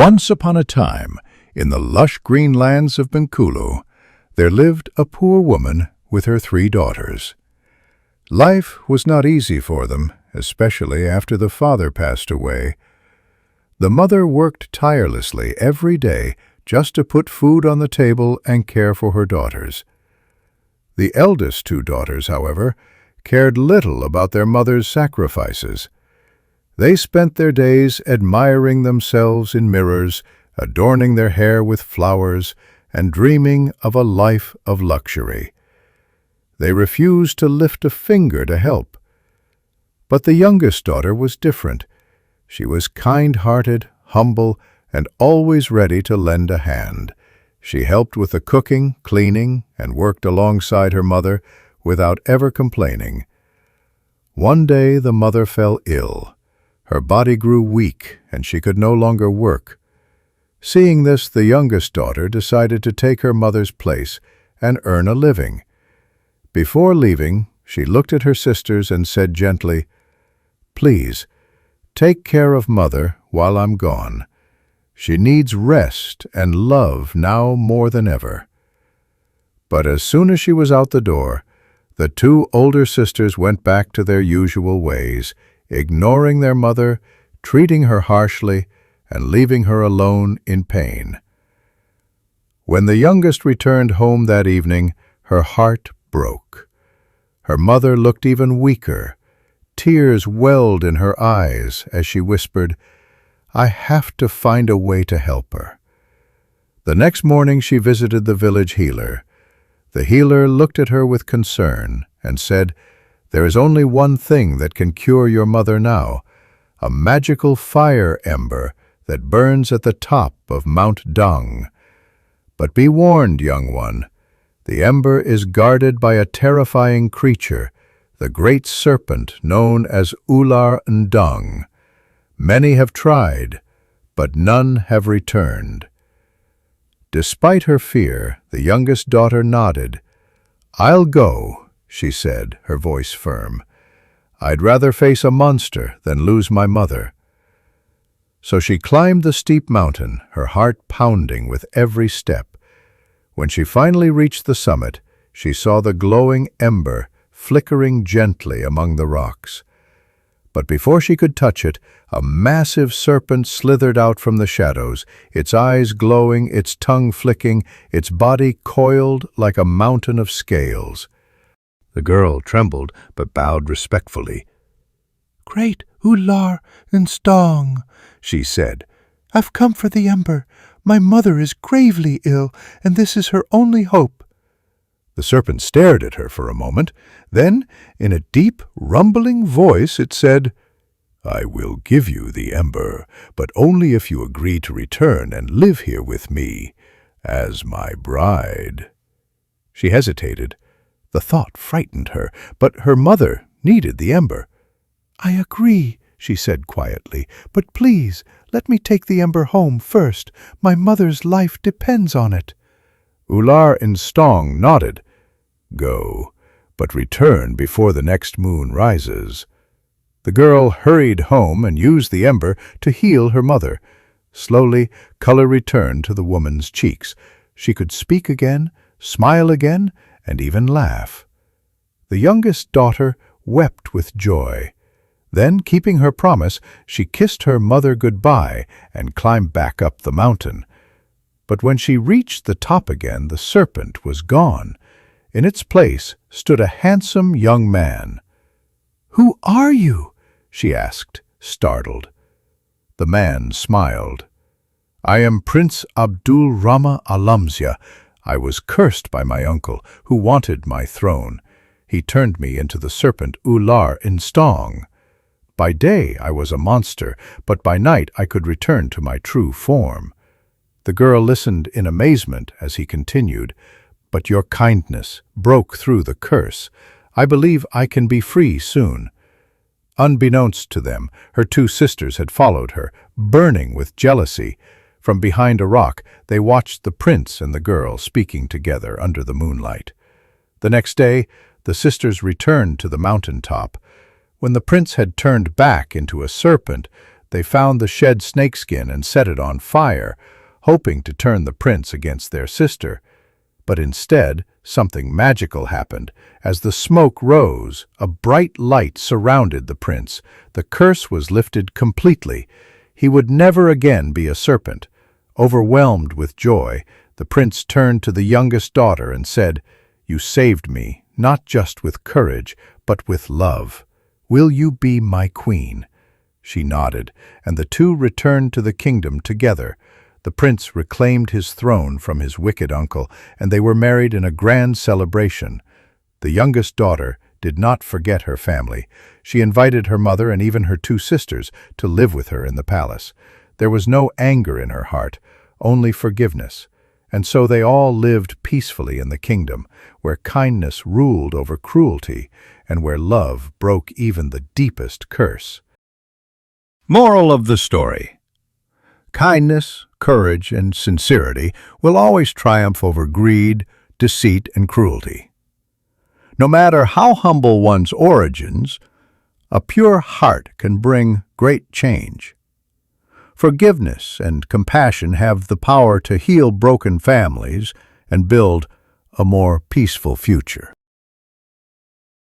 Once upon a time, in the lush green lands of Bengkulu, there lived a poor woman with her 3 daughters. Life was not easy for them, especially after the father passed away. The mother worked tirelessly every day just to put food on the table and care for her daughters. The eldest 2 daughters, however, cared little about their mother's sacrifices. They spent their days admiring themselves in mirrors, adorning their hair with flowers, and dreaming of a life of luxury. They refused to lift a finger to help. But the youngest daughter was different. She was kind-hearted, humble, and always ready to lend a hand. She helped with the cooking, cleaning, and worked alongside her mother without ever complaining. One day the mother fell ill. Her body grew weak, and she could no longer work. Seeing this, the youngest daughter decided to take her mother's place and earn a living. Before leaving, she looked at her sisters and said gently, "Please, take care of Mother while I'm gone. She needs rest and love now more than ever." But as soon as she was out the door, the 2 older sisters went back to their usual ways, ignoring their mother, treating her harshly, and leaving her alone in pain. When the youngest returned home that evening, her heart broke. Her mother looked even weaker. Tears welled in her eyes as she whispered, "I have to find a way to help her." The next morning she visited the village healer. The healer looked at her with concern and said, "There is only one thing that can cure your mother now, a magical fire ember that burns at the top of Mount Daung. But be warned, young one, the ember is guarded by a terrifying creature, the great serpent known as Ular N'Daung. Many have tried, but none have returned." Despite her fear, the youngest daughter nodded. "I'll go," she said, her voice firm. "I'd rather face a monster than lose my mother." So she climbed the steep mountain, her heart pounding with every step. When she finally reached the summit, she saw the glowing ember flickering gently among the rocks. But before she could touch it, a massive serpent slithered out from the shadows, its eyes glowing, its tongue flicking, its body coiled like a mountain of scales. The girl trembled but bowed respectfully. "Great Ular N'Daung," she said, "I've come for the ember. My mother is gravely ill, and this is her only hope." The serpent stared at her for a moment. Then, in a deep, rumbling voice, it said, "I will give you the ember, but only if you agree to return and live here with me as my bride." She hesitated. The thought frightened her, but her mother needed the ember. "I agree," she said quietly, "but please, let me take the ember home first. My mother's life depends on it." Ular N'Daung nodded. "Go, but return before the next moon rises." The girl hurried home and used the ember to heal her mother. Slowly, color returned to the woman's cheeks. She could speak again, smile again, and even laugh. The youngest daughter wept with joy. Then, keeping her promise, she kissed her mother goodbye and climbed back up the mountain. But when she reached the top again, the serpent was gone. In its place stood a handsome young man. "Who are you?" she asked, startled. The man smiled. "I am Prince Abdul Rama Alamzia. I was cursed by my uncle, who wanted my throne. He turned me into the serpent Ular N'Daung. By day I was a monster, but by night I could return to my true form." The girl listened in amazement as he continued, "But your kindness broke through the curse. I believe I can be free soon." Unbeknownst to them, her 2 sisters had followed her, burning with jealousy. From behind a rock, they watched the prince and the girl speaking together under the moonlight. The next day, the sisters returned to the mountain top. When the prince had turned back into a serpent, They found the shed snakeskin and set it on fire, hoping to turn the prince against their sister. But instead, something magical happened. As the smoke rose, a bright light surrounded the prince. The curse was lifted completely. He would never again be a serpent. Overwhelmed with joy, the prince turned to the youngest daughter and said, "You saved me, not just with courage, but with love. Will you be my queen?" She nodded, and the two returned to the kingdom together. The prince reclaimed his throne from his wicked uncle, and they were married in a grand celebration. The youngest daughter did not forget her family. She invited her mother and even her two sisters to live with her in the palace. There was no anger in her heart, only forgiveness. And so they all lived peacefully in the kingdom, where kindness ruled over cruelty, and where love broke even the deepest curse. Moral of the story: kindness, courage, and sincerity will always triumph over greed, deceit, and cruelty. No matter how humble one's origins, a pure heart can bring great change. Forgiveness and compassion have the power to heal broken families and build a more peaceful future.